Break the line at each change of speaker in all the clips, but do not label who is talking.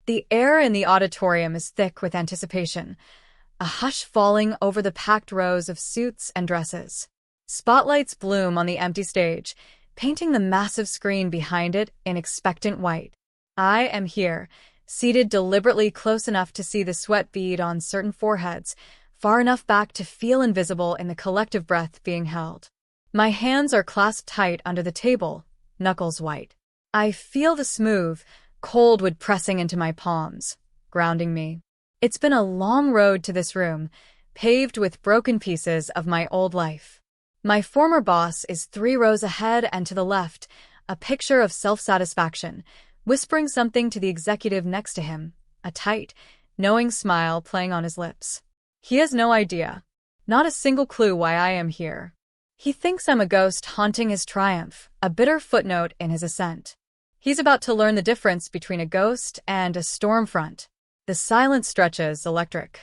The air in the auditorium is thick with anticipation, a hush falling over the packed rows of suits and dresses. Spotlights bloom on the empty stage, painting the massive screen behind it in expectant white. I am here, seated deliberately close enough to see the sweat bead on certain foreheads, far enough back to feel invisible in the collective breath being held. My hands are clasped tight under the table, knuckles white. I feel the smooth, cold wood pressing into my palms, grounding me. It's been a long road to this room, paved with broken pieces of my old life. My former boss is 3 rows ahead and to the left, a picture of self-satisfaction, whispering something to the executive next to him, a tight, knowing smile playing on his lips. He has no idea, not a single clue why I am here. He thinks I'm a ghost haunting his triumph, a bitter footnote in his ascent. He's about to learn the difference between a ghost and a storm front. The silence stretches electric.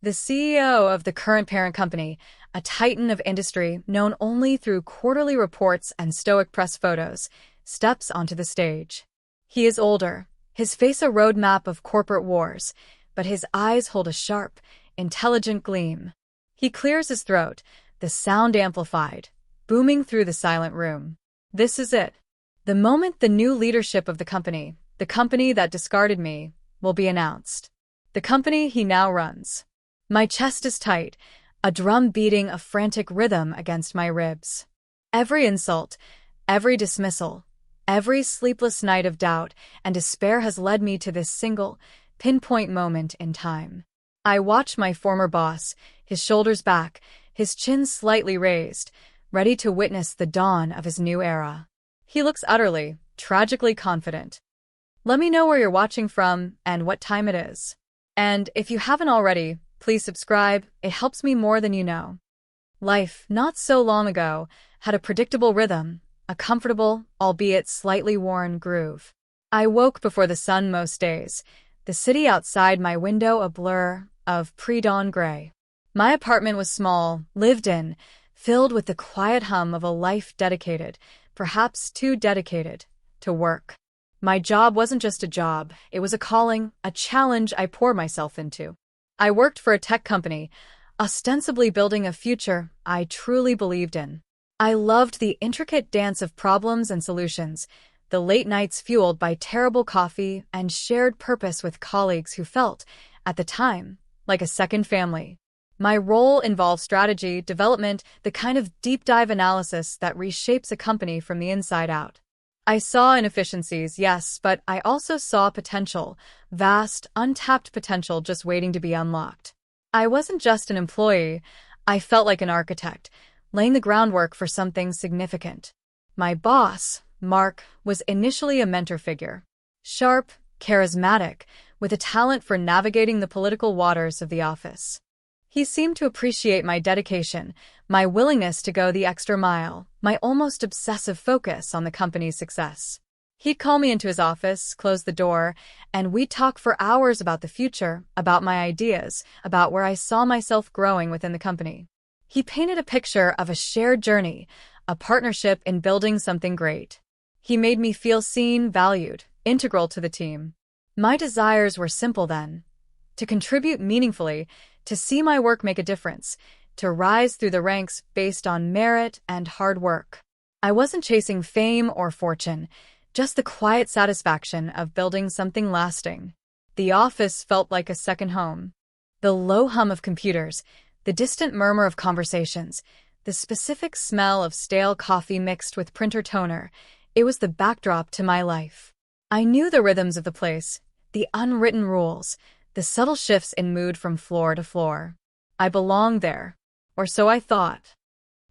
The CEO of the current parent company, a titan of industry known only through quarterly reports and stoic press photos, steps onto the stage. He is older, his face a roadmap of corporate wars, but his eyes hold a sharp, intelligent gleam. He clears his throat, the sound amplified, booming through the silent room. This is it. The moment the new leadership of the company that discarded me, will be announced. The company he now runs. My chest is tight, a drum beating a frantic rhythm against my ribs. Every insult, every dismissal, every sleepless night of doubt and despair has led me to this single, pinpoint moment in time. I watch my former boss, his shoulders back, his chin slightly raised, ready to witness the dawn of his new era. He looks utterly, tragically confident. Let me know where you're watching from and what time it is. And if you haven't already, please subscribe, it helps me more than you know. Life, not so long ago, had a predictable rhythm, a comfortable, albeit slightly worn groove. I woke before the sun most days, the city outside my window a blur of pre-dawn gray. My apartment was small, lived in, filled with the quiet hum of a life dedicated, perhaps too dedicated, to work. My job wasn't just a job, it was a calling, a challenge I poured myself into. I worked for a tech company, ostensibly building a future I truly believed in. I loved the intricate dance of problems and solutions, the late nights fueled by terrible coffee and shared purpose with colleagues who felt, at the time, like a second family. My role involved strategy, development, the kind of deep dive analysis that reshapes a company from the inside out. I saw inefficiencies, yes, but I also saw potential, vast, untapped potential just waiting to be unlocked. I wasn't just an employee, I felt like an architect, laying the groundwork for something significant. My boss, Mark, was initially a mentor figure. Sharp, charismatic, with a talent for navigating the political waters of the office. He seemed to appreciate my dedication, my willingness to go the extra mile, my almost obsessive focus on the company's success. He'd call me into his office, close the door, and we'd talk for hours about the future, about my ideas, about where I saw myself growing within the company. He painted a picture of a shared journey, a partnership in building something great. He made me feel seen, valued, integral to the team. My desires were simple then: to contribute meaningfully, to see my work make a difference, to rise through the ranks based on merit and hard work. I wasn't chasing fame or fortune, just the quiet satisfaction of building something lasting. The office felt like a second home. The low hum of computers, the distant murmur of conversations, the specific smell of stale coffee mixed with printer toner, it was the backdrop to my life. I knew the rhythms of the place, the unwritten rules, the subtle shifts in mood from floor to floor. I belonged there, or so I thought.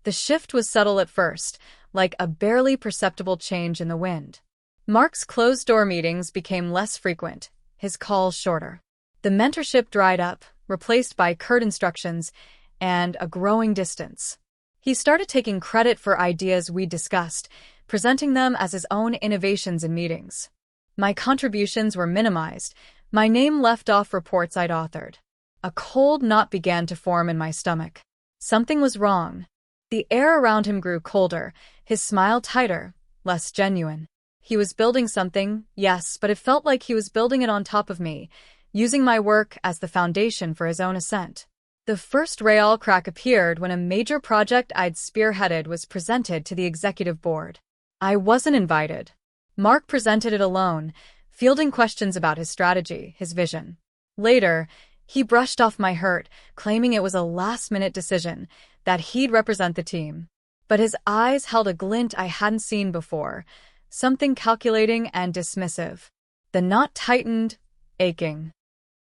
The shift was subtle at first, like a barely perceptible change in the wind. Mark's closed-door meetings became less frequent, his calls shorter. The mentorship dried up, replaced by curt instructions and a growing distance. He started taking credit for ideas we discussed, presenting them as his own innovations in meetings. My contributions were minimized, my name left off reports I'd authored. A cold knot began to form in my stomach. Something was wrong. The air around him grew colder, his smile tighter, less genuine. He was building something, yes, but it felt like he was building it on top of me, using my work as the foundation for his own ascent. The first real crack appeared when a major project I'd spearheaded was presented to the executive board. I wasn't invited. Mark presented it alone, fielding questions about his strategy, his vision. Later, he brushed off my hurt, claiming it was a last-minute decision, that he'd represent the team. But his eyes held a glint I hadn't seen before, something calculating and dismissive. The knot tightened, aching.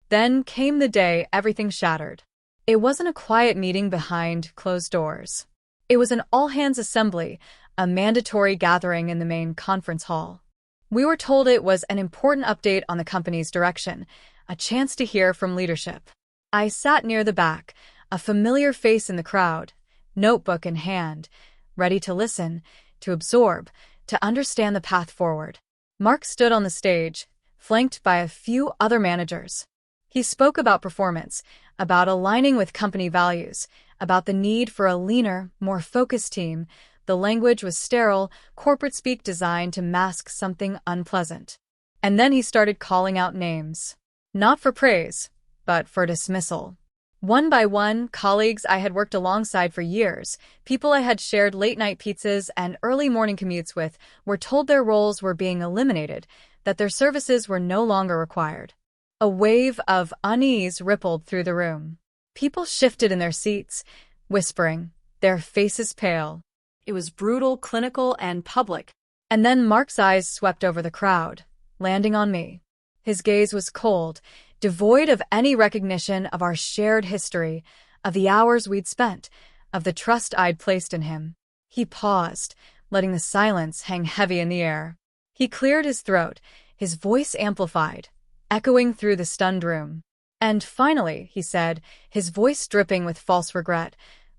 Then came the day everything shattered. It wasn't a quiet meeting behind closed doors. It was an all-hands assembly, a mandatory gathering in the main conference hall. We were told it was an important update on the company's direction, a chance to hear from leadership. I sat near the back, a familiar face in the crowd, notebook in hand, ready to listen, to absorb, to understand the path forward. Mark stood on the stage, flanked by a few other managers. He spoke about performance, about aligning with company values, about the need for a leaner, more focused team. The language was sterile, corporate speak designed to mask something unpleasant. And then he started calling out names. Not for praise, but for dismissal. One by one, colleagues I had worked alongside for years, people I had shared late-night pizzas and early morning commutes with, were told their roles were being eliminated, that their services were no longer required. A wave of unease rippled through the room. People shifted in their seats, whispering, their faces pale. It was brutal, clinical, and public. And then Mark's eyes swept over the crowd, landing on me. His gaze was cold, devoid of any recognition of our shared history, of the hours we'd spent, of the trust I'd placed in him. He paused, letting the silence hang heavy in the air. He cleared his throat, his voice amplified, echoing through the stunned room. And finally, he said, his voice dripping with false regret,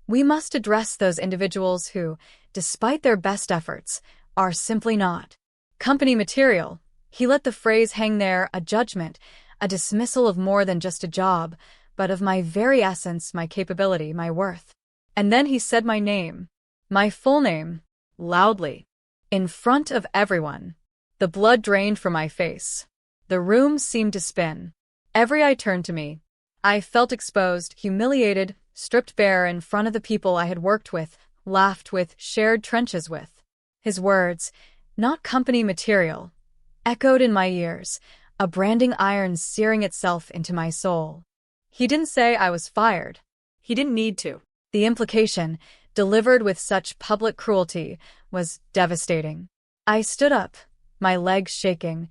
we must address those individuals who, despite their best efforts, are simply not company material. He let the phrase hang there, a judgment, a dismissal of more than just a job, but of my very essence, my capability, my worth. And then he said my name, my full name, loudly, in front of everyone. The blood drained from my face. The room seemed to spin. Every eye turned to me. I felt exposed, humiliated, stripped bare in front of the people I had worked with, laughed with, shared trenches with. His words, not company material, echoed in my ears, a branding iron searing itself into my soul. He didn't say I was fired. He didn't need to. The implication, delivered with such public cruelty, was devastating. I stood up, my legs shaking,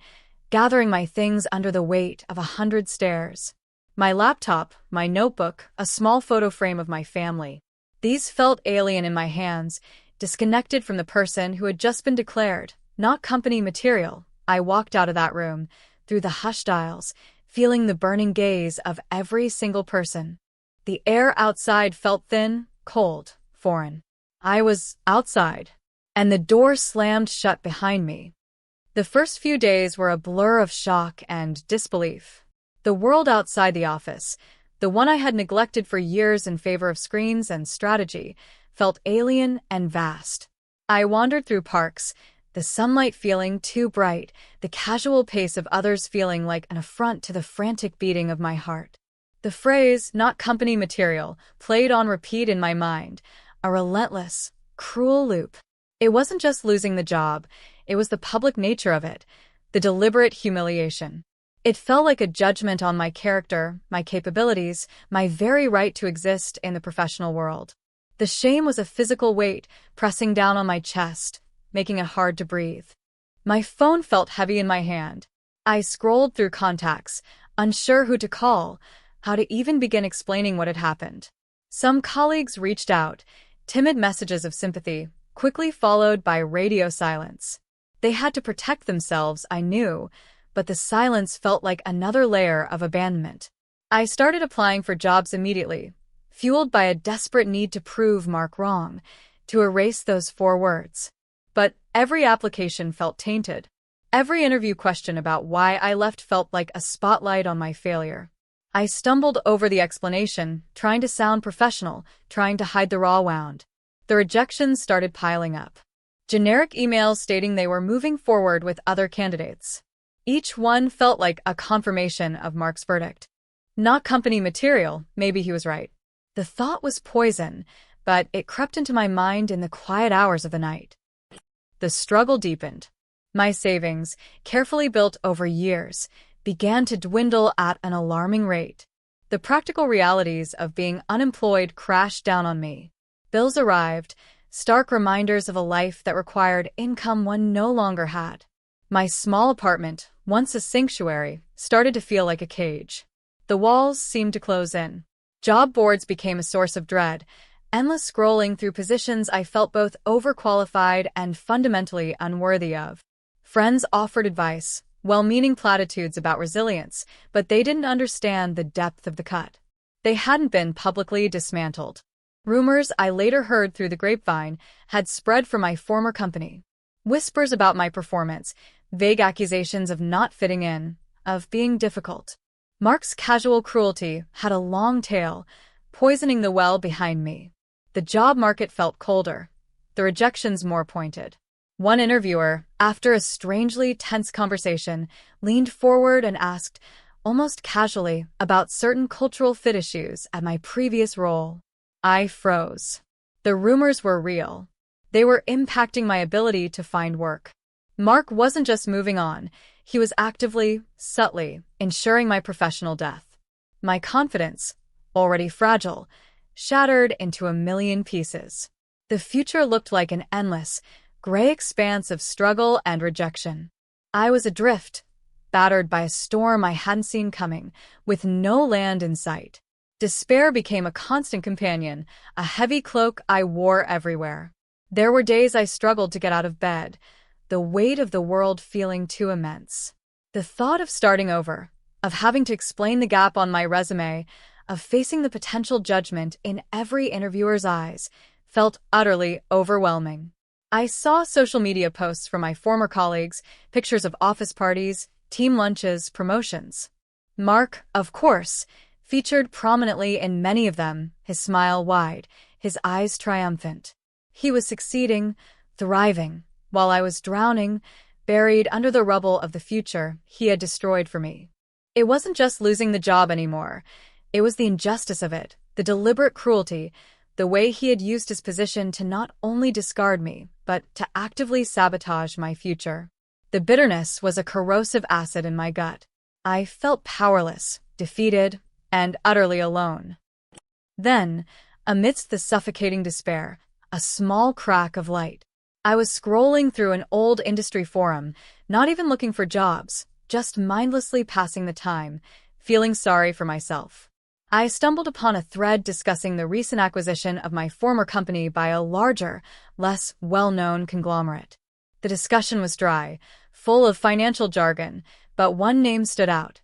gathering my things under the weight of 100 stares. My laptop, my notebook, a small photo frame of my family. These felt alien in my hands, disconnected from the person who had just been declared not company material. I walked out of that room, through the hushed aisles, feeling the burning gaze of every single person. The air outside felt thin, cold, foreign. I was outside, and the door slammed shut behind me. The first few days were a blur of shock and disbelief. The world outside the office, the one I had neglected for years in favor of screens and strategy, felt alien and vast. I wandered through parks, the sunlight feeling too bright, the casual pace of others feeling like an affront to the frantic beating of my heart. The phrase, not company material, played on repeat in my mind, a relentless, cruel loop. It wasn't just losing the job, it was the public nature of it, the deliberate humiliation. It felt like a judgment on my character, my capabilities, my very right to exist in the professional world. The shame was a physical weight, pressing down on my chest, making it hard to breathe. My phone felt heavy in my hand. I scrolled through contacts, unsure who to call, how to even begin explaining what had happened. Some colleagues reached out, timid messages of sympathy, quickly followed by radio silence. They had to protect themselves, I knew, but the silence felt like another layer of abandonment. I started applying for jobs immediately, fueled by a desperate need to prove Mark wrong, to erase those 4 words. But every application felt tainted. Every interview question about why I left felt like a spotlight on my failure. I stumbled over the explanation, trying to sound professional, trying to hide the raw wound. The rejections started piling up. Generic emails stating they were moving forward with other candidates. Each one felt like a confirmation of Mark's verdict. Not company material, maybe he was right. The thought was poison, but it crept into my mind in the quiet hours of the night. The struggle deepened. My savings, carefully built over years, began to dwindle at an alarming rate. The practical realities of being unemployed crashed down on me. Bills arrived, stark reminders of a life that required income one no longer had. My small apartment, once a sanctuary, started to feel like a cage. The walls seemed to close in. Job boards became a source of dread, endless scrolling through positions I felt both overqualified and fundamentally unworthy of. Friends offered advice, well-meaning platitudes about resilience, but they didn't understand the depth of the cut. They hadn't been publicly dismantled. Rumors I later heard through the grapevine had spread from my former company. Whispers about my performance, vague accusations of not fitting in, of being difficult. Mark's casual cruelty had a long tail, poisoning the well behind me. The job market felt colder, the rejections more pointed. One interviewer, after a strangely tense conversation, leaned forward and asked, almost casually, about certain cultural fit issues at my previous role. I froze. The rumors were real. They were impacting my ability to find work. Mark wasn't just moving on, he was actively, subtly, ensuring my professional death. My confidence, already fragile, shattered into a million pieces. The future looked like an endless, gray expanse of struggle and rejection. I was adrift, battered by a storm I hadn't seen coming, with no land in sight. Despair became a constant companion, a heavy cloak I wore everywhere. There were days I struggled to get out of bed, the weight of the world feeling too immense. The thought of starting over, of having to explain the gap on my resume, of facing the potential judgment in every interviewer's eyes, felt utterly overwhelming. I saw social media posts from my former colleagues, pictures of office parties, team lunches, promotions. Mark, of course, featured prominently in many of them, his smile wide, his eyes triumphant. He was succeeding, thriving, while I was drowning, buried under the rubble of the future he had destroyed for me. It wasn't just losing the job anymore. It was the injustice of it, the deliberate cruelty, the way he had used his position to not only discard me, but to actively sabotage my future. The bitterness was a corrosive acid in my gut. I felt powerless, defeated, and utterly alone. Then, amidst the suffocating despair, a small crack of light. I was scrolling through an old industry forum, not even looking for jobs, just mindlessly passing the time, feeling sorry for myself. I stumbled upon a thread discussing the recent acquisition of my former company by a larger, less well-known conglomerate. The discussion was dry, full of financial jargon, but one name stood out.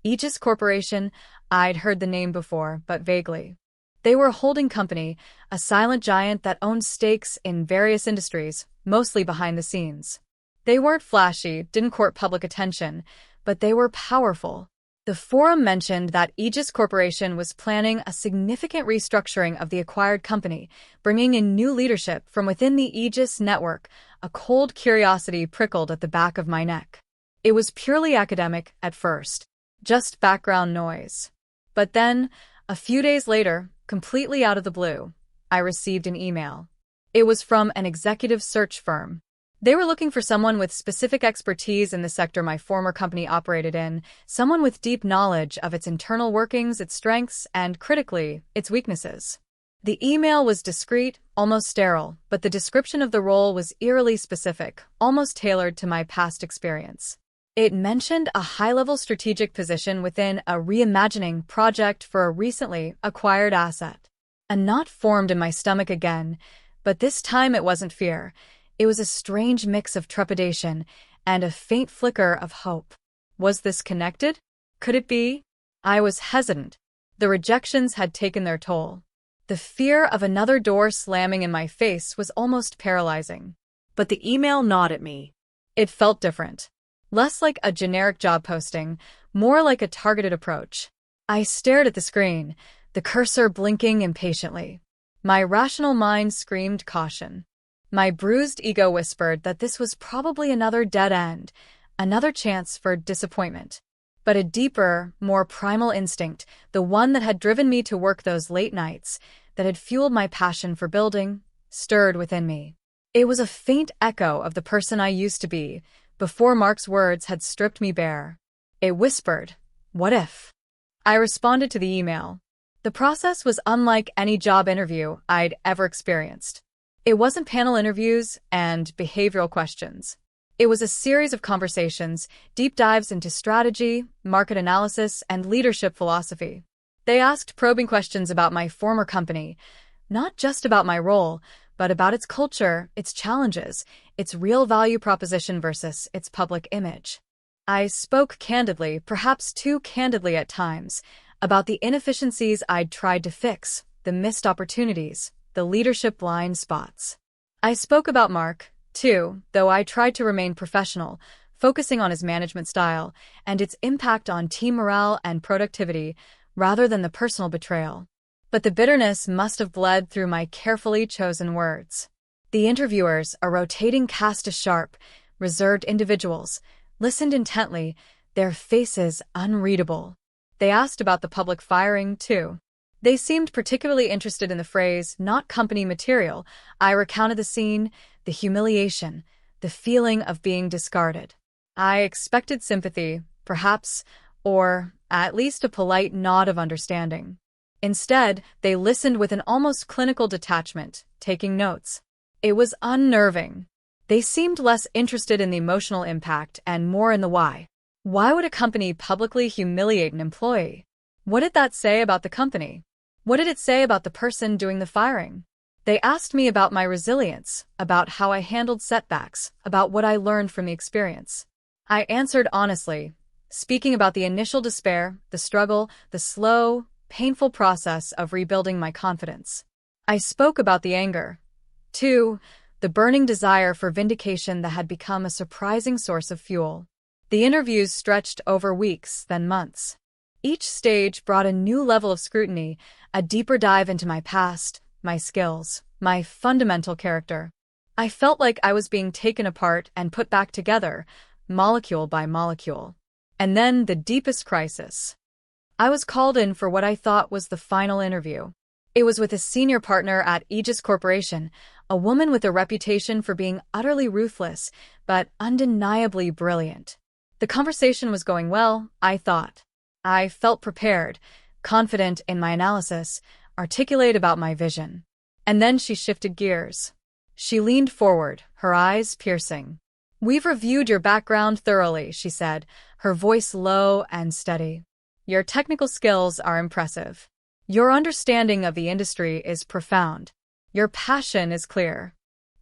Aegis Corporation. I'd heard the name before, but vaguely. They were a holding company, a silent giant that owned stakes in various industries, mostly behind the scenes. They weren't flashy, didn't court public attention, but they were powerful. The forum mentioned that Aegis Corporation was planning a significant restructuring of the acquired company, bringing in new leadership from within the Aegis network. A cold curiosity prickled at the back of my neck. It was purely academic at first, just background noise. But then, a few days later, completely out of the blue, I received an email. It was from an executive search firm. They were looking for someone with specific expertise in the sector my former company operated in, someone with deep knowledge of its internal workings, its strengths, and, critically, its weaknesses. The email was discreet, almost sterile, but the description of the role was eerily specific, almost tailored to my past experience. It mentioned a high-level strategic position within a reimagining project for a recently acquired asset. A knot formed in my stomach again, but this time it wasn't fear. It was a strange mix of trepidation and a faint flicker of hope. Was this connected? Could it be? I was hesitant. The rejections had taken their toll. The fear of another door slamming in my face was almost paralyzing. But the email gnawed at me. It felt different. Less like a generic job posting, more like a targeted approach. I stared at the screen, the cursor blinking impatiently. My rational mind screamed caution. My bruised ego whispered that this was probably another dead end, another chance for disappointment. But a deeper, more primal instinct, the one that had driven me to work those late nights, that had fueled my passion for building, stirred within me. It was a faint echo of the person I used to be, before Mark's words had stripped me bare. It whispered, "What if?" I responded to the email. The process was unlike any job interview I'd ever experienced. It wasn't panel interviews and behavioral questions. It was a series of conversations, deep dives into strategy, market analysis, and leadership philosophy. They asked probing questions about my former company, not just about my role, but about its culture, its challenges, its real value proposition versus its public image. I spoke candidly, perhaps too candidly at times, about the inefficiencies I'd tried to fix, the missed opportunities, the leadership blind spots. I spoke about Mark, too, though I tried to remain professional, focusing on his management style and its impact on team morale and productivity, rather than the personal betrayal. But the bitterness must have bled through my carefully chosen words. The interviewers, a rotating cast of sharp, reserved individuals, listened intently, their faces unreadable. They asked about the public firing, too. They seemed particularly interested in the phrase, "not company material." I recounted the scene, the humiliation, the feeling of being discarded. I expected sympathy, perhaps, or at least a polite nod of understanding. Instead, they listened with an almost clinical detachment, taking notes. It was unnerving. They seemed less interested in the emotional impact and more in the why. Why would a company publicly humiliate an employee? What did that say about the company? What did it say about the person doing the firing? They asked me about my resilience, about how I handled setbacks, about what I learned from the experience. I answered honestly, speaking about the initial despair, the struggle, the slow, painful process of rebuilding my confidence. I spoke about the anger, too, the burning desire for vindication that had become a surprising source of fuel. The interviews stretched over weeks, then months. Each stage brought a new level of scrutiny, a deeper dive into my past, my skills, my fundamental character. I felt like I was being taken apart and put back together, molecule by molecule. And then the deepest crisis. I was called in for what I thought was the final interview. It was with a senior partner at Aegis Corporation, a woman with a reputation for being utterly ruthless, but undeniably brilliant. The conversation was going well, I thought. I felt prepared, confident in my analysis, articulate about my vision. And then she shifted gears. She leaned forward, her eyes piercing. "We've reviewed your background thoroughly," she said, her voice low and steady. "Your technical skills are impressive. Your understanding of the industry is profound. Your passion is clear.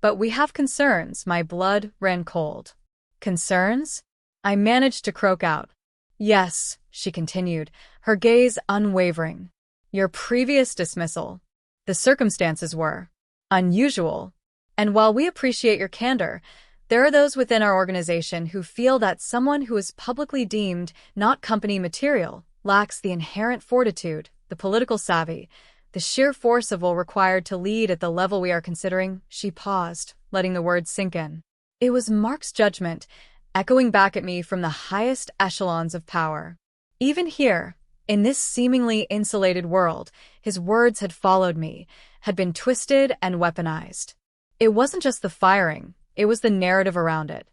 But we have concerns." My blood ran cold. "Concerns?" I managed to croak out. "Yes," she continued, her gaze unwavering. "Your previous dismissal. The circumstances were unusual. And while we appreciate your candor, there are those within our organization who feel that someone who is publicly deemed not company material lacks the inherent fortitude, the political savvy, the sheer force of will required to lead at the level we are considering." She paused, letting the words sink in. It was Mark's judgment, echoing back at me from the highest echelons of power. Even here, in this seemingly insulated world, his words had followed me, had been twisted and weaponized. It wasn't just the firing, it was the narrative around it.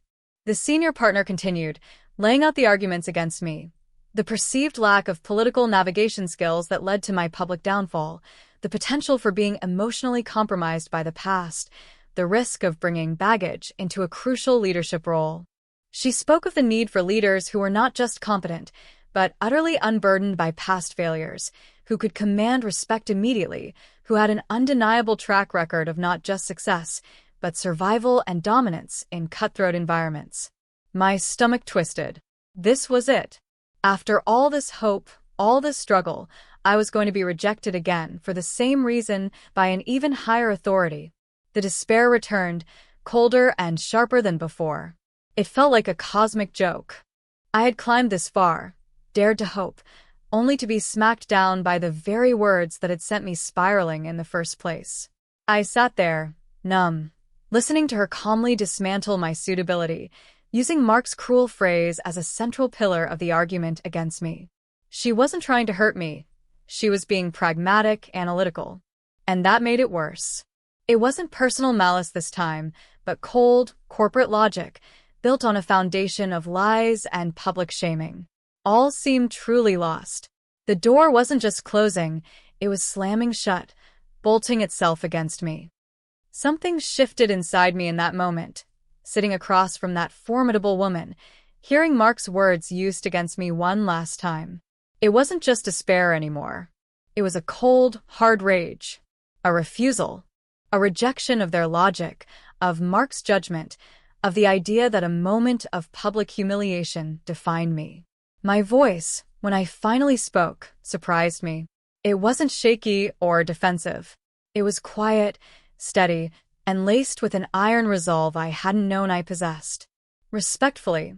The senior partner continued, laying out the arguments against me. The perceived lack of political navigation skills that led to my public downfall, the potential for being emotionally compromised by the past, the risk of bringing baggage into a crucial leadership role. She spoke of the need for leaders who were not just competent, but utterly unburdened by past failures, who could command respect immediately, who had an undeniable track record of not just success, but survival and dominance in cutthroat environments. My stomach twisted. This was it. After all this hope, all this struggle, I was going to be rejected again for the same reason by an even higher authority. The despair returned, colder and sharper than before. It felt like a cosmic joke. I had climbed this far, dared to hope, only to be smacked down by the very words that had sent me spiraling in the first place. I sat there, numb, listening to her calmly dismantle my suitability, using Mark's cruel phrase as a central pillar of the argument against me. She wasn't trying to hurt me. She was being pragmatic, analytical. And that made it worse. It wasn't personal malice this time, but cold, corporate logic, built on a foundation of lies and public shaming. All seemed truly lost. The door wasn't just closing, it was slamming shut, bolting itself against me. Something shifted inside me in that moment, sitting across from that formidable woman, hearing Mark's words used against me one last time. It wasn't just despair anymore. It was a cold, hard rage, a refusal, a rejection of their logic, of Mark's judgment, of the idea that a moment of public humiliation defined me. My voice, when I finally spoke, surprised me. It wasn't shaky or defensive. It was quiet, steady, and laced with an iron resolve I hadn't known I possessed. Respectfully,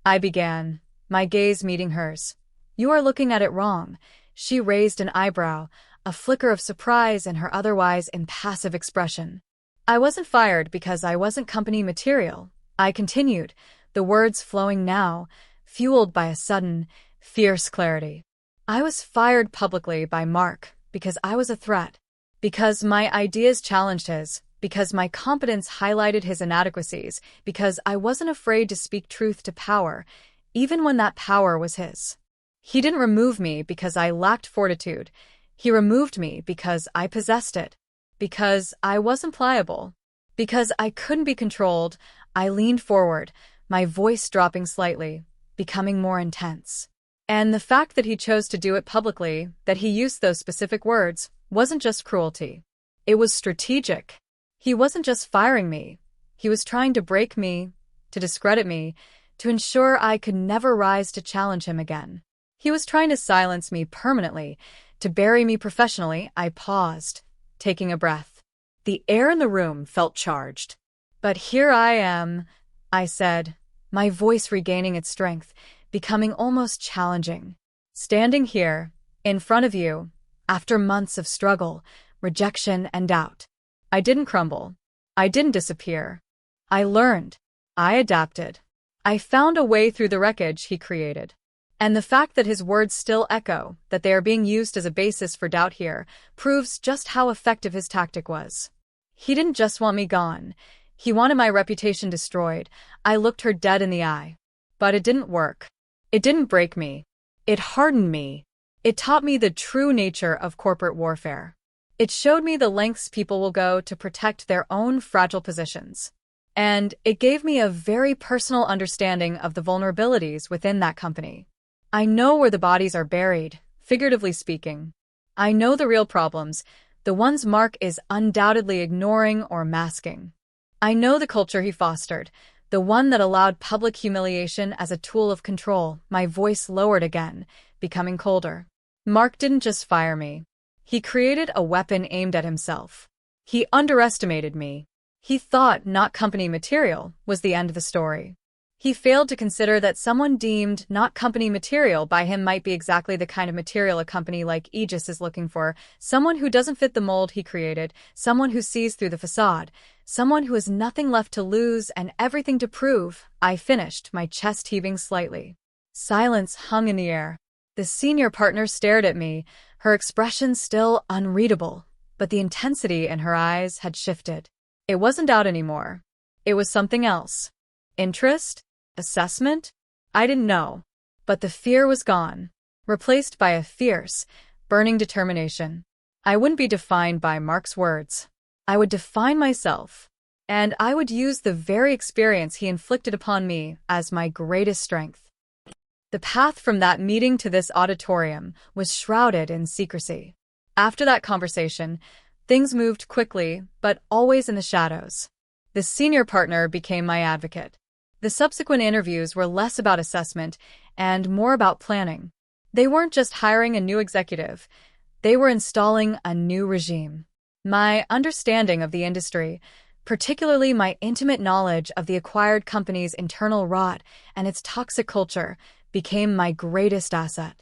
I began, my gaze meeting hers. "You are looking at it wrong." She raised an eyebrow, a flicker of surprise in her otherwise impassive expression. "I wasn't fired because I wasn't company material," I continued, the words flowing now, fueled by a sudden, fierce clarity. "I was fired publicly by Mark because I was a threat, because my ideas challenged his, because my competence highlighted his inadequacies, because I wasn't afraid to speak truth to power, even when that power was his. He didn't remove me because I lacked fortitude. He removed me because I possessed it, because I wasn't pliable, because I couldn't be controlled." I leaned forward, my voice dropping slightly, becoming more intense. And the fact that he chose to do it publicly, that he used those specific words, wasn't just cruelty. It was strategic. He wasn't just firing me. He was trying to break me, to discredit me, to ensure I could never rise to challenge him again. He was trying to silence me permanently, to bury me professionally. I paused, taking a breath. The air in the room felt charged. "But here I am," I said, my voice regaining its strength, becoming almost challenging. "Standing here, in front of you, after months of struggle, rejection, and doubt. I didn't crumble. I didn't disappear. I learned. I adapted. I found a way through the wreckage he created." And the fact that his words still echo, that they are being used as a basis for doubt here, proves just how effective his tactic was. He didn't just want me gone. He wanted my reputation destroyed. I looked her dead in the eye. But it didn't work. It didn't break me. It hardened me. It taught me the true nature of corporate warfare. It showed me the lengths people will go to protect their own fragile positions. And it gave me a very personal understanding of the vulnerabilities within that company. I know where the bodies are buried, figuratively speaking. I know the real problems, the ones Mark is undoubtedly ignoring or masking. I know the culture he fostered, the one that allowed public humiliation as a tool of control. My voice lowered again, becoming colder. Mark didn't just fire me. He created a weapon aimed at himself. He underestimated me. He thought not company material was the end of the story. He failed to consider that someone deemed not company material by him might be exactly the kind of material a company like Aegis is looking for, someone who doesn't fit the mold he created, someone who sees through the facade, someone who has nothing left to lose and everything to prove. I finished, my chest heaving slightly. Silence hung in the air. The senior partner stared at me, her expression still unreadable, but the intensity in her eyes had shifted. It wasn't doubt anymore. It was something else. Interest? Assessment? I didn't know. But the fear was gone, replaced by a fierce, burning determination. I wouldn't be defined by Mark's words. I would define myself, and I would use the very experience he inflicted upon me as my greatest strength. The path from that meeting to this auditorium was shrouded in secrecy. After that conversation, things moved quickly, but always in the shadows. The senior partner became my advocate. The subsequent interviews were less about assessment and more about planning. They weren't just hiring a new executive. They were installing a new regime. My understanding of the industry, particularly my intimate knowledge of the acquired company's internal rot and its toxic culture, became my greatest asset.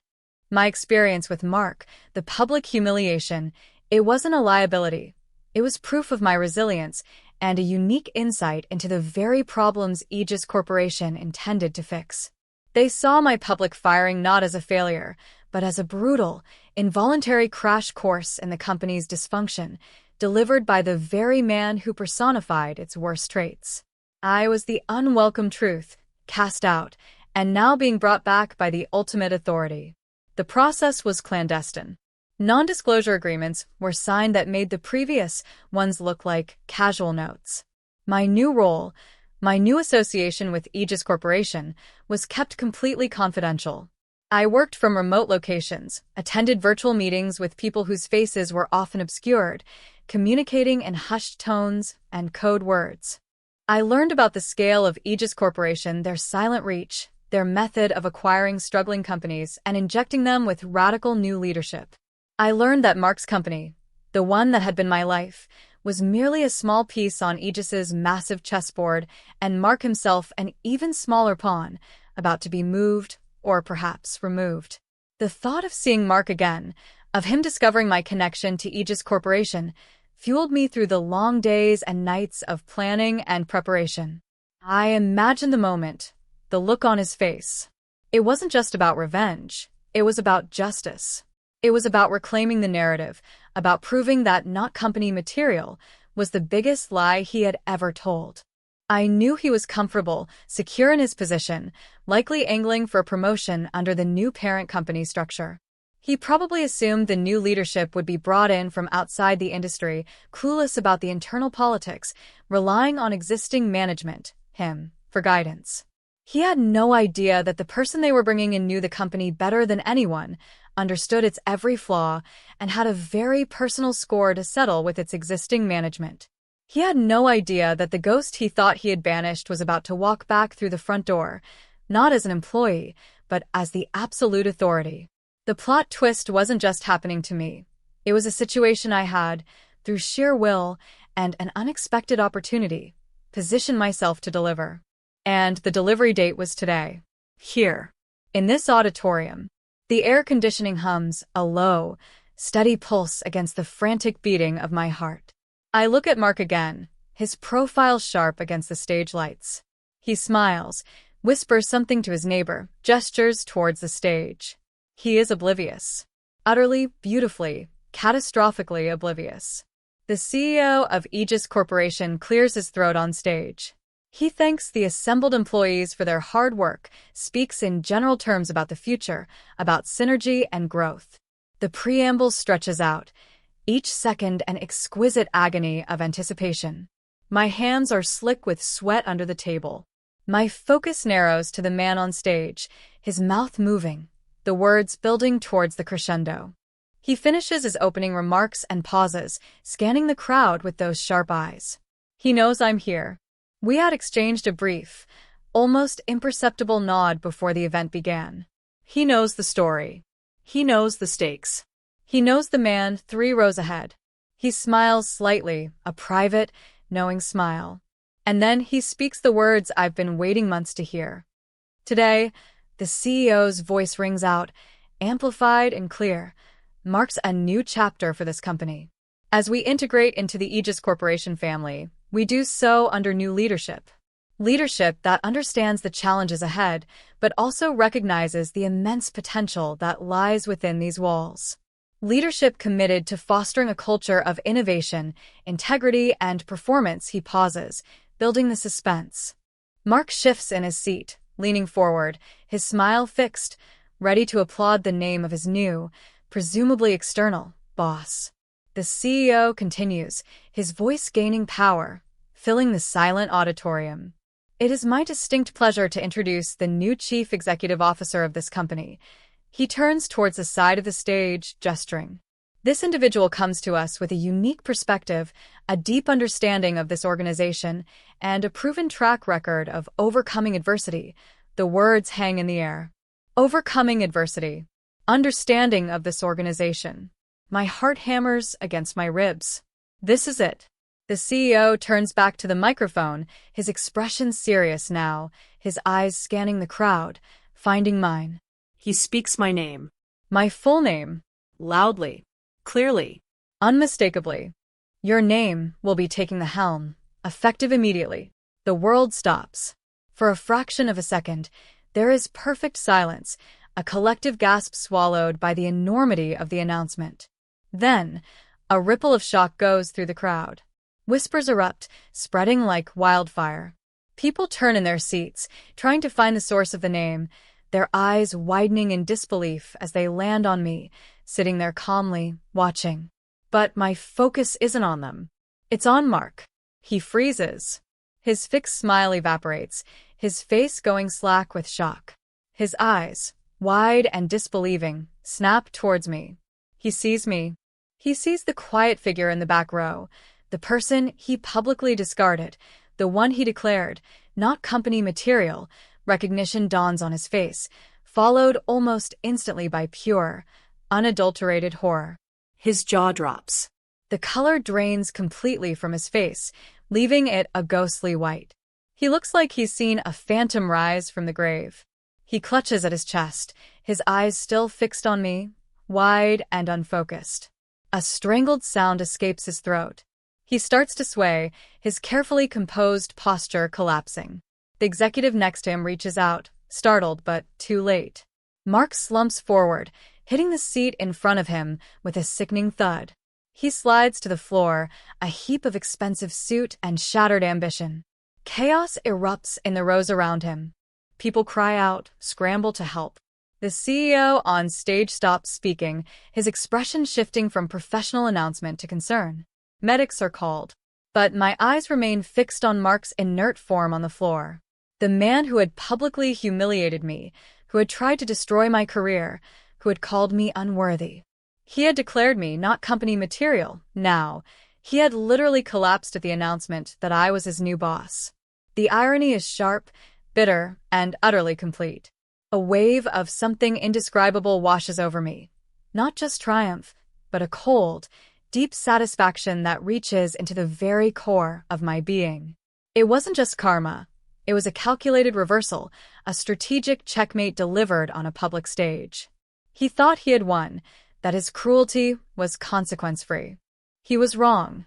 My experience with Mark, the public humiliation, it wasn't a liability. It was proof of my resilience, and a unique insight into the very problems Aegis Corporation intended to fix. They saw my public firing not as a failure, but as a brutal, involuntary crash course in the company's dysfunction, delivered by the very man who personified its worst traits. I was the unwelcome truth, cast out, and now being brought back by the ultimate authority. The process was clandestine. Non-disclosure agreements were signed that made the previous ones look like casual notes. My new role, my new association with Aegis Corporation, was kept completely confidential. I worked from remote locations, attended virtual meetings with people whose faces were often obscured, communicating in hushed tones and code words. I learned about the scale of Aegis Corporation, their silent reach, their method of acquiring struggling companies and injecting them with radical new leadership. I learned that Mark's company, the one that had been my life, was merely a small piece on Aegis's massive chessboard, and Mark himself an even smaller pawn, about to be moved, or perhaps removed. The thought of seeing Mark again, of him discovering my connection to Aegis Corporation, fueled me through the long days and nights of planning and preparation. I imagined the moment, the look on his face. It wasn't just about revenge, it was about justice. It was about reclaiming the narrative, about proving that not company material was the biggest lie he had ever told. I knew he was comfortable, secure in his position, likely angling for a promotion under the new parent company structure. He probably assumed the new leadership would be brought in from outside the industry, clueless about the internal politics, relying on existing management, him, for guidance. He had no idea that the person they were bringing in knew the company better than anyone, understood its every flaw, and had a very personal score to settle with its existing management. He had no idea that the ghost he thought he had banished was about to walk back through the front door, not as an employee, but as the absolute authority. The plot twist wasn't just happening to me. It was a situation I had, through sheer will and an unexpected opportunity, positioned myself to deliver. And the delivery date was today. Here. In this auditorium. The air conditioning hums a low, steady pulse against the frantic beating of my heart. I look at Mark again, his profile sharp against the stage lights. He smiles, whispers something to his neighbor, gestures towards the stage. He is oblivious. Utterly, beautifully, catastrophically oblivious. The CEO of Aegis Corporation clears his throat on stage. He thanks the assembled employees for their hard work, speaks in general terms about the future, about synergy and growth. The preamble stretches out, each second an exquisite agony of anticipation. My hands are slick with sweat under the table. My focus narrows to the man on stage, his mouth moving, the words building towards the crescendo. He finishes his opening remarks and pauses, scanning the crowd with those sharp eyes. He knows I'm here. We had exchanged a brief, almost imperceptible nod before the event began. He knows the story. He knows the stakes. He knows the man 3 rows ahead. He smiles slightly, a private, knowing smile. And then he speaks the words I've been waiting months to hear. Today, the CEO's voice rings out, amplified and clear, marks a new chapter for this company. As we integrate into the Aegis Corporation family, we do so under new leadership. Leadership that understands the challenges ahead, but also recognizes the immense potential that lies within these walls. Leadership committed to fostering a culture of innovation, integrity, and performance. He pauses, building the suspense. Mark shifts in his seat, leaning forward, his smile fixed, ready to applaud the name of his new, presumably external, boss. The CEO continues, his voice gaining power, filling the silent auditorium. It is my distinct pleasure to introduce the new Chief Executive Officer of this company. He turns towards the side of the stage, gesturing. This individual comes to us with a unique perspective, a deep understanding of this organization, and a proven track record of overcoming adversity. The words hang in the air. Overcoming adversity. Understanding of this organization. My heart hammers against my ribs. This is it. The CEO turns back to the microphone, his expression serious now, his eyes scanning the crowd, finding mine.
He speaks my name.
My full name.
Loudly. Clearly.
Unmistakably. Your name will be taking the helm, effective immediately. The world stops. For a fraction of a second, there is perfect silence, a collective gasp swallowed by the enormity of the announcement. Then, a ripple of shock goes through the crowd. Whispers erupt, spreading like wildfire. People turn in their seats, trying to find the source of the name, their eyes widening in disbelief as they land on me, sitting there calmly, watching. But my focus isn't on them. It's on Mark. He freezes. His fixed smile evaporates, his face going slack with shock. His eyes, wide and disbelieving, snap towards me. He sees me. He sees the quiet figure in the back row, the person he publicly discarded, the one he declared, not company material. Recognition dawns on his face, followed almost instantly by pure, unadulterated horror.
His jaw drops.
The color drains completely from his face, leaving it a ghostly white. He looks like he's seen a phantom rise from the grave. He clutches at his chest, his eyes still fixed on me, wide and unfocused. A strangled sound escapes his throat. He starts to sway, his carefully composed posture collapsing. The executive next to him reaches out, startled but too late. Mark slumps forward, hitting the seat in front of him with a sickening thud. He slides to the floor, a heap of expensive suit and shattered ambition. Chaos erupts in the rows around him. People cry out, scramble to help. The CEO on stage stops speaking, his expression shifting from professional announcement to concern. Medics are called. But my eyes remain fixed on Mark's inert form on the floor. The man who had publicly humiliated me, who had tried to destroy my career, who had called me unworthy. He had declared me not company material. Now, he had literally collapsed at the announcement that I was his new boss. The irony is sharp, bitter, and utterly complete. A wave of something indescribable washes over me. Not just triumph, but a cold, deep satisfaction that reaches into the very core of my being. It wasn't just karma. It was a calculated reversal, a strategic checkmate delivered on a public stage. He thought he had won, that his cruelty was consequence-free. He was wrong.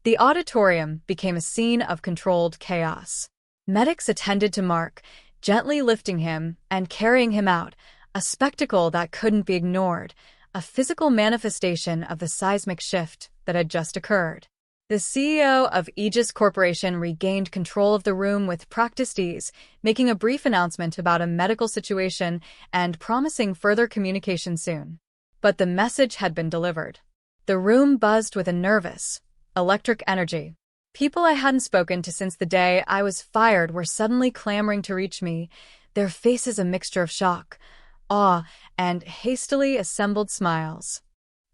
The auditorium became a scene of controlled chaos. Medics attended to Mark, gently lifting him and carrying him out, a spectacle that couldn't be ignored, a physical manifestation of the seismic shift that had just occurred. The CEO of Aegis Corporation regained control of the room with practiced ease, making a brief announcement about a medical situation and promising further communication soon. But the message had been delivered. The room buzzed with a nervous, electric energy. People I hadn't spoken to since the day I was fired were suddenly clamoring to reach me, their faces a mixture of shock, awe, and hastily assembled smiles.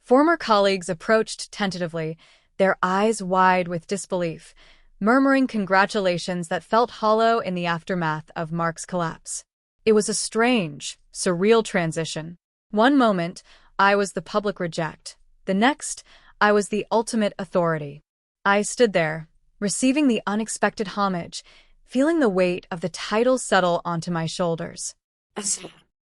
Former colleagues approached tentatively, their eyes wide with disbelief, murmuring congratulations that felt hollow in the aftermath of Mark's collapse. It was a strange, surreal transition. One moment, I was the public reject. The next, I was the ultimate authority. I stood there, receiving the unexpected homage, feeling the weight of the title settle onto my shoulders.
Ascent.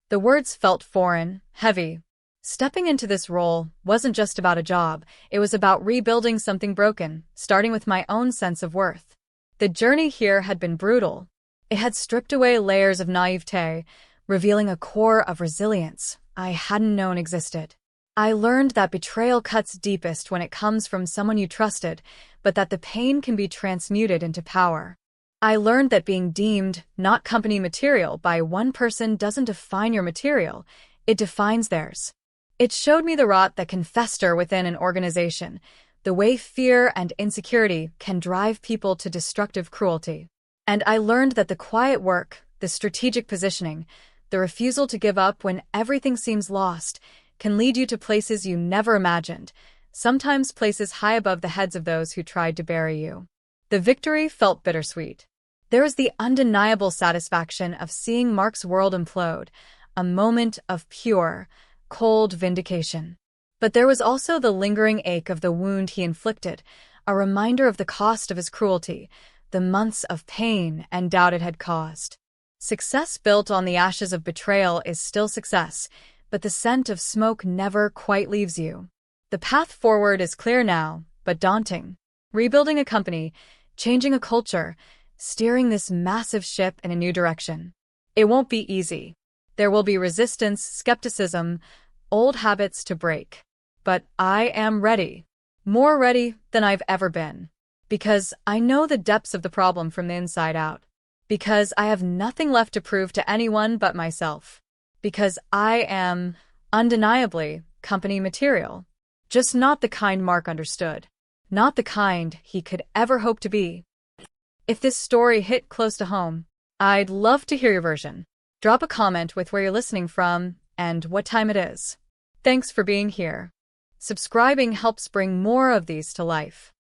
The words felt foreign, heavy. Stepping into this role wasn't just about a job, it was about rebuilding something broken, starting with my own sense of worth. The journey here had been brutal. It had stripped away layers of naivete, revealing a core of resilience I hadn't known existed. I learned that betrayal cuts deepest when it comes from someone you trusted, but that the pain can be transmuted into power. I learned that being deemed not company material by one person doesn't define your material, it defines theirs. It showed me the rot that can fester within an organization, the way fear and insecurity can drive people to destructive cruelty. And I learned that the quiet work, the strategic positioning, the refusal to give up when everything seems lost, can lead you to places you never imagined, sometimes places high above the heads of those who tried to bury you. The victory felt bittersweet. There was the undeniable satisfaction of seeing Mark's world implode, a moment of pure, cold vindication. But there was also the lingering ache of the wound he inflicted, a reminder of the cost of his cruelty, the months of pain and doubt it had caused. Success built on the ashes of betrayal is still success, but the scent of smoke never quite leaves you. The path forward is clear now, but daunting. Rebuilding a company, changing a culture, steering this massive ship in a new direction. It won't be easy. There will be resistance, skepticism, old habits to break. But I am ready. More ready than I've ever been. Because I know the depths of the problem from the inside out. Because I have nothing left to prove to anyone but myself. Because I am, undeniably, company material. Just not the kind Mark understood. Not the kind he could ever hope to be. If this story hit close to home, I'd love to hear your version. Drop a comment with where you're listening from and what time it is. Thanks for being here. Subscribing helps bring more of these to life.